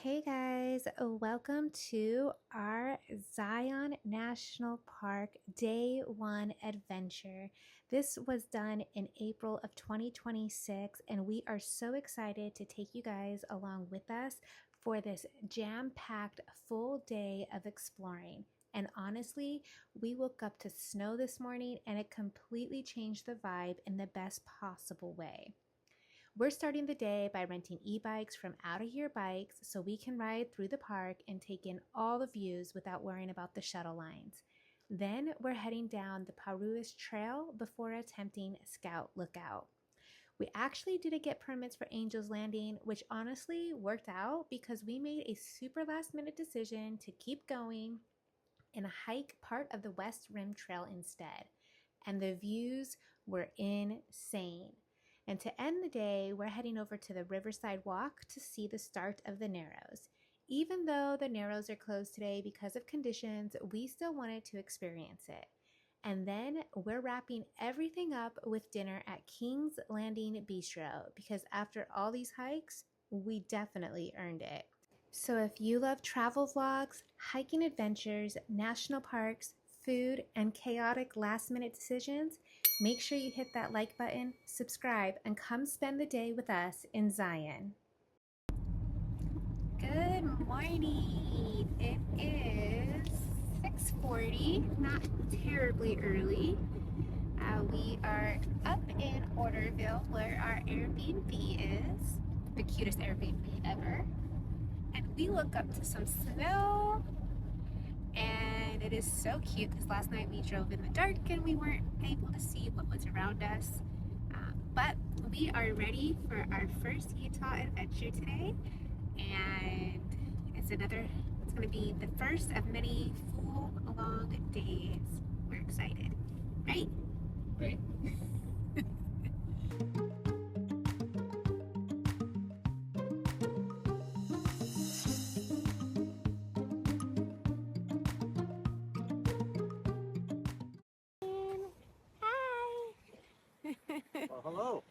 Hey guys, welcome to our Zion National Park Day 1 adventure. This was done in April of 2026 and we are so excited to take you guys along with us for this jam-packed full day of exploring. And honestly, we woke up to snow this morning and it completely changed the vibe in the best possible way. We're starting the day by renting e-bikes from Outta Here Bikes so we can ride through the park and take in all the views without worrying about the shuttle lines. Then we're heading down the Parus trail before attempting Scout Lookout. We actually didn't get permits for Angelslanding, which honestly worked out because we made a super last minute decision to keep going and hike part of the West Rim Trail instead. And the views were insane. And to end the day, we're heading over to the Riverside Walk to see the start of the Narrows. Even though the Narrows are closed today because of conditions, we still wanted to experience it. And then we're wrapping everything up with dinner at Angelslanding Bistro because after all these hikes, we definitely earned it. So if you love travel vlogs, hiking adventures, national parks, food, and chaotic last-minute decisions, make sure you hit that like button, subscribe, and come spend the day with us in Zion. Good morning. It is 6:40, not terribly early. We are up in Orderville where our Airbnb is, the cutest Airbnb ever. And we look up to some snow. And it is so cute because last night we drove in the dark and we weren't able to see what was around us. But we are ready for our first Utah adventure today. And it's going to be the first of many full long days. We're excited, right? Right. Hi! Well, hello.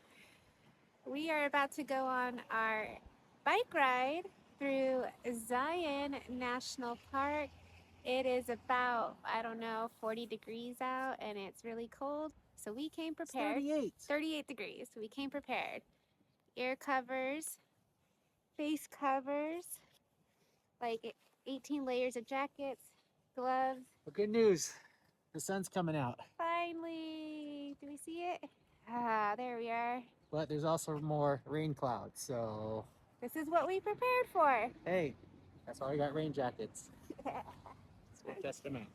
We are about to go on our bike ride through Zion National Park. It is about, I don't know, 40 degrees out and it's really cold. So we came prepared. It's 38. 38 degrees. So we came prepared. Ear covers, face covers, like 18 layers of jackets, gloves. Well, good news. The sun's coming out. Finally, do we see it? Ah, there we are. But there's also more rain clouds, so This is what we prepared for. hey, that's why we got rain jackets. So test them out.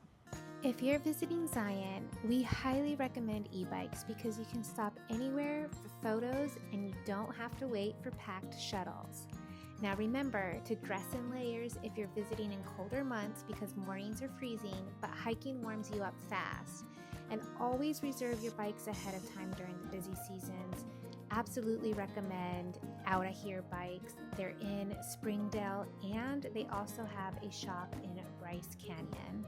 If you're visiting Zion, we highly recommend e-bikes because you can stop anywhere for photos and you don't have to wait for packed shuttles. Now remember to dress in layers if you're visiting in colder months because mornings are freezing, but hiking warms you up fast. And always reserve your bikes ahead of time during the busy seasons. Absolutely recommend Outta Here Bikes. They're in Springdale and they also have a shop in Bryce Canyon.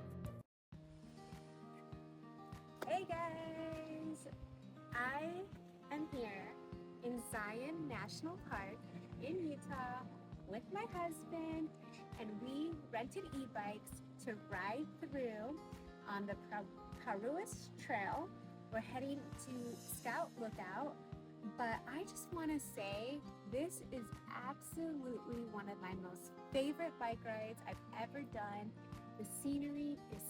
Hey guys! I am here in Zion National Park in Utah with my husband and we rented e-bikes to ride through on the Parus Trail. We're heading to Scout Lookout, but I just want to say this is absolutely one of my most favorite bike rides I've ever done. The scenery is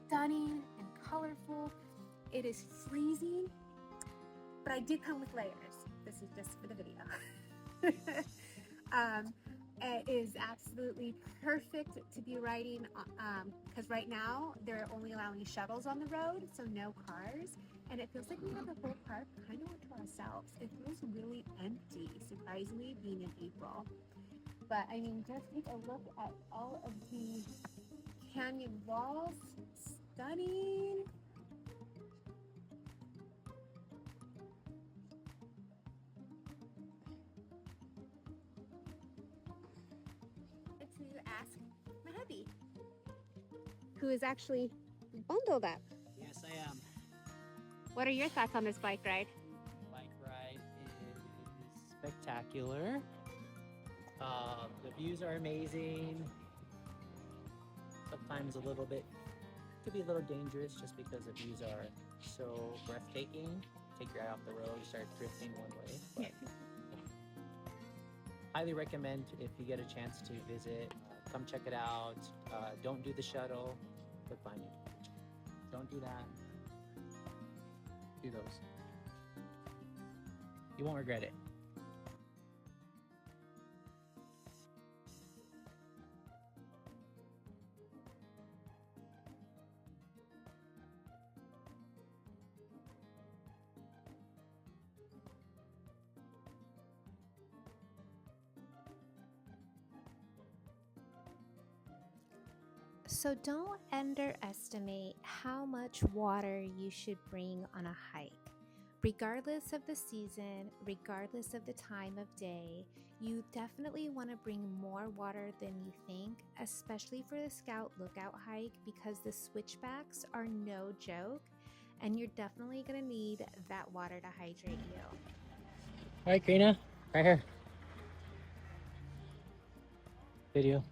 stunning and colorful. It is freezing, but I did come with layers. This is just for the video. It is absolutely perfect to be riding because right now they're only allowing shuttles on the road, so no cars, and it feels like we have the whole park kind of to ourselves. It feels really empty, surprisingly, being in April. But I mean, just take a look at all of the canyon walls. Stunning. To ask my hubby, who is actually bundled up. Yes, I am. What are your thoughts on this bike ride? Bike ride is spectacular. The views are amazing. Sometimes a little bit, could be a little dangerous just because the views are so breathtaking. Take your eye off the road, start drifting one way. But highly recommend if you get a chance to visit, come check it out. Don't do the shuttle. Look behind you. Don't do that. Do those. You won't regret it. So don't underestimate how much water you should bring on a hike. Regardless of the season, regardless of the time of day, you definitely want to bring more water than you think, especially for the Scout Lookout hike, because the switchbacks are no joke, and you're definitely going to need that water to hydrate you. All right, Karina, right here. Video.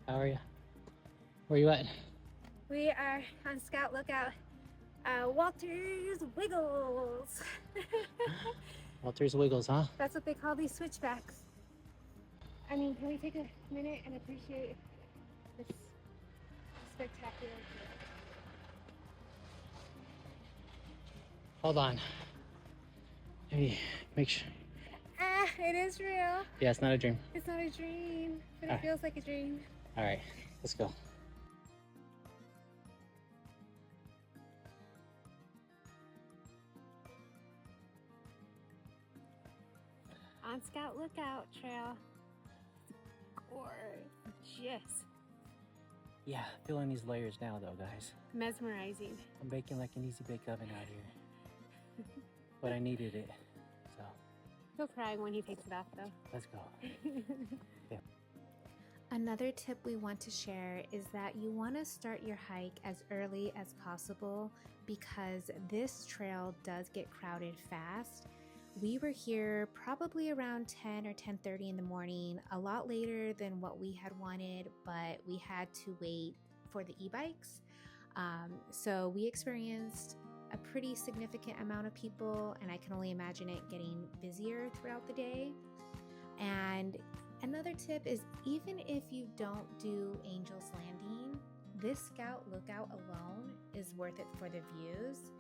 How are you? Where you at? We are on Scout Lookout. Walter's Wiggles. Walter's Wiggles, huh? That's what they call these switchbacks. I mean, can we take a minute and appreciate this spectacular view? Hold on. Maybe make sure. It is real. Yeah, it's not a dream. It's not a dream, but it feels like a dream. All right, let's go. On Scout Lookout Trail. Gorgeous. Yeah, feeling these layers now though, guys. Mesmerizing. I'm baking like an easy bake oven out here. But I needed it, so. He'll cry when he takes it off though. Let's go. Yeah. Another tip we want to share is that you want to start your hike as early as possible because this trail does get crowded fast. We were here probably around 10 or 10:30 in the morning, a lot later than what we had wanted, but we had to wait for the e-bikes. So we experienced a pretty significant amount of people, and I can only imagine it getting busier throughout the day. And another tip is, even if you don't do Angelslanding, this Scout Lookout alone is worth it for the views.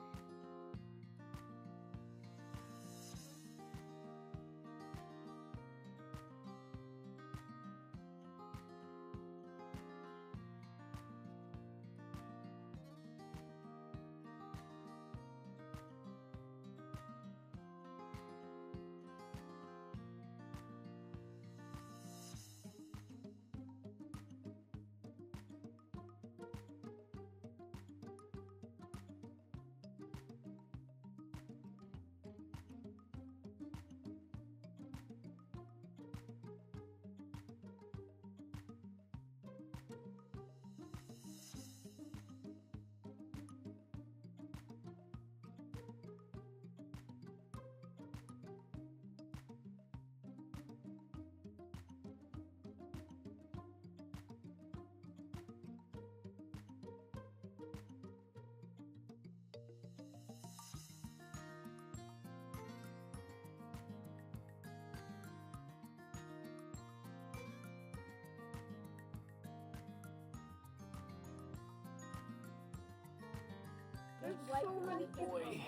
Oh boy.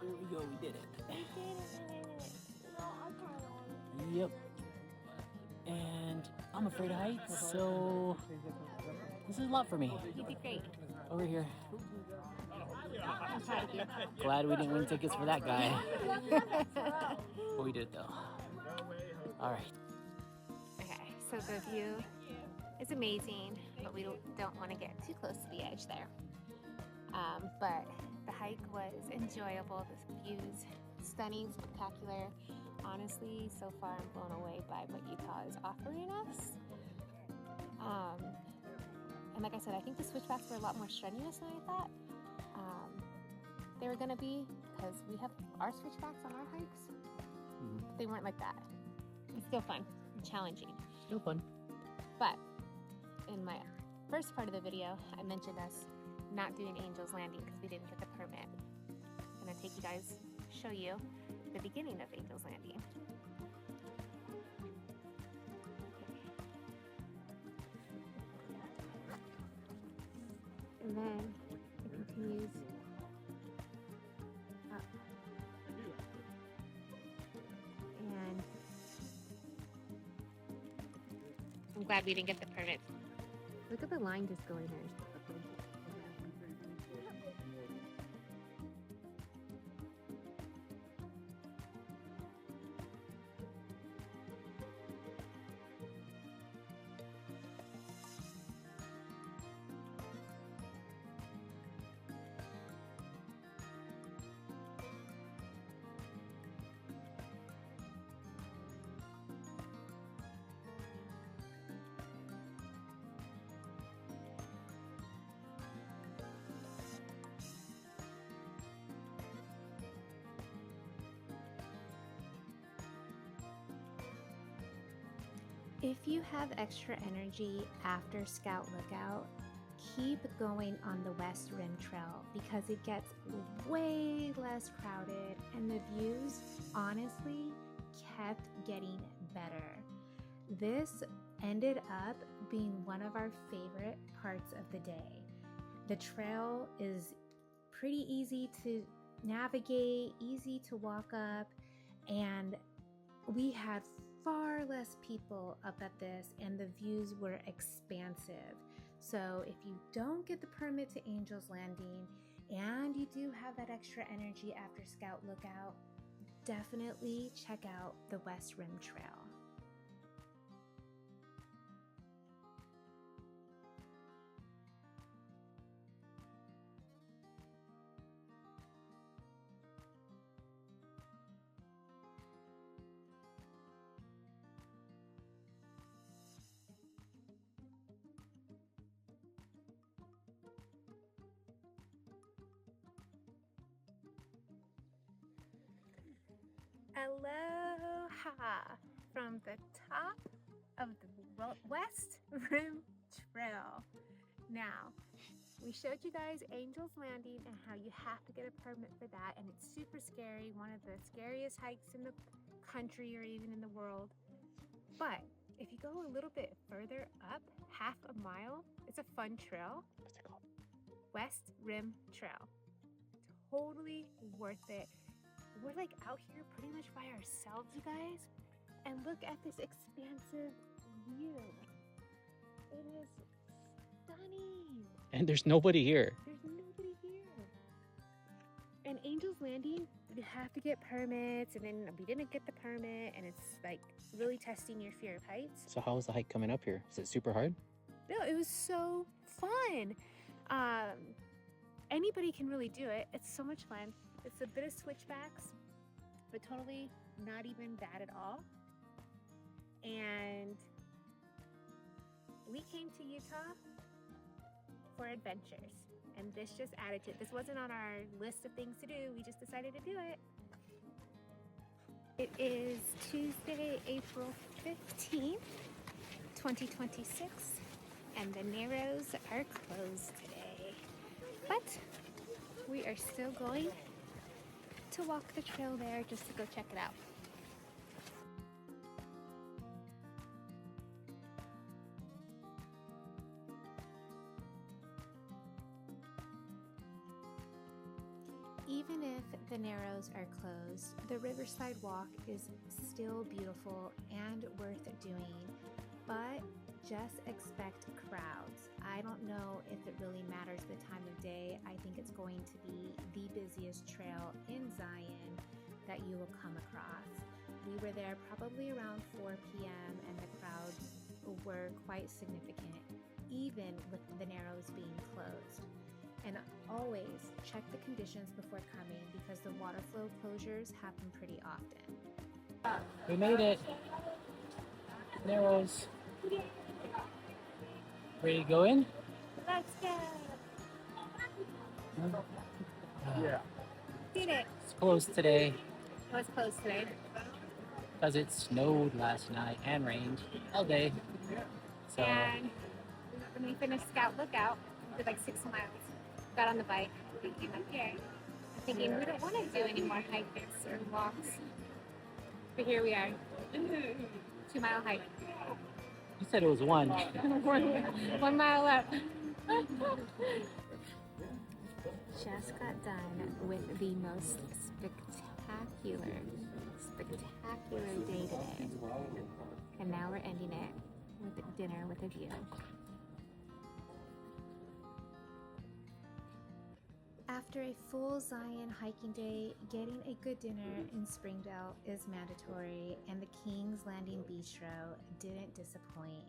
Here we go, we did it. Yep. And I'm afraid of heights, so this is a lot for me. You did great. Over here. I'm proud of you. Glad we didn't win tickets for that guy. But we did it though. Alright. Okay, so the view is amazing, but we don't want to get too close to the edge there. But the hike was enjoyable. The views stunning, spectacular. Honestly, so far I'm blown away by what Utah is offering us. And like I said, I think the switchbacks were a lot more strenuous than I thought they were gonna be, because we have our switchbacks on our hikes. But they weren't like that. It's still fun and challenging. Still fun. But in my first part of the video, I mentioned us not doing Angelslanding because we didn't get the permit. I'm gonna take you guys, show you the beginning of Angelslanding. And then it continues up. And I'm glad we didn't get the permit. Look at the line just going there. If you have extra energy after Scout Lookout, keep going on the West Rim Trail because it gets way less crowded and the views honestly kept getting better. This ended up being one of our favorite parts of the day. The trail is pretty easy to navigate, easy to walk up, and we had far less people up at this and the views were expansive. So if you don't get the permit to Angelslanding and you do have that extra energy after Scout Lookout, definitely check out the West Rim Trail. Aloha from the top of the West Rim Trail. Now, we showed you guys Angelslanding and how you have to get a permit for that, and it's super scary, one of the scariest hikes in the country or even in the world. But if you go a little bit further up, half a mile, it's a fun trail. What's it called? West Rim Trail. Totally worth it. We're like out here pretty much by ourselves, you guys, and look at this expansive view. It is stunning. And there's nobody here. There's nobody here. And Angelslanding, you have to get permits, and then we didn't get the permit, and it's like really testing your fear of heights. So how was the hike coming up here? Is it super hard? No, it was so fun. Anybody can really do it. It's so much fun. It's a bit of switchbacks, but totally not even bad at all. And we came to Utah for adventures, and this just added to it. This wasn't on our list of things to do. We just decided to do it. It is Tuesday, April 15th, 2026, and the Narrows are closed today. But we are still going to walk the trail there just to go check it out. Even if the Narrows are closed, the Riverside Walk is still beautiful and worth doing, but just expect crowds. I don't know if it really matters the time of day. I think it's going to be the busiest trail in Zion that you will come across. We were there probably around 4 p.m. and the crowds were quite significant, even with the Narrows being closed. And always check the conditions before coming because the water flow closures happen pretty often. We made it. Narrows. Ready to go in? Let's go! Yeah. Did it! It's closed today. It was closed today. because it snowed last night and rained all day. So And when we finished Scout Lookout, we did like 6 miles. Got on the bike. We came up here, thinking we don't want to do any more hikes or walks. But here we are. 2-mile hike. you said it was one. 1 mile up. Just got done with the most spectacular day today. And now we're ending it with dinner with a view. After a full Zion hiking day, getting a good dinner in Springdale is mandatory, and the Angelslanding Bistro didn't disappoint,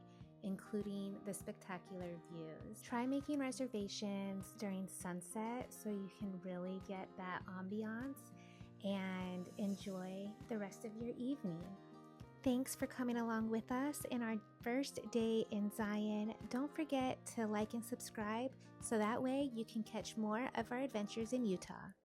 including the spectacular views. Try making reservations during sunset so you can really get that ambiance and enjoy the rest of your evening. Thanks for coming along with us in our first day in Zion. Don't forget to like and subscribe so that way you can catch more of our adventures in Utah.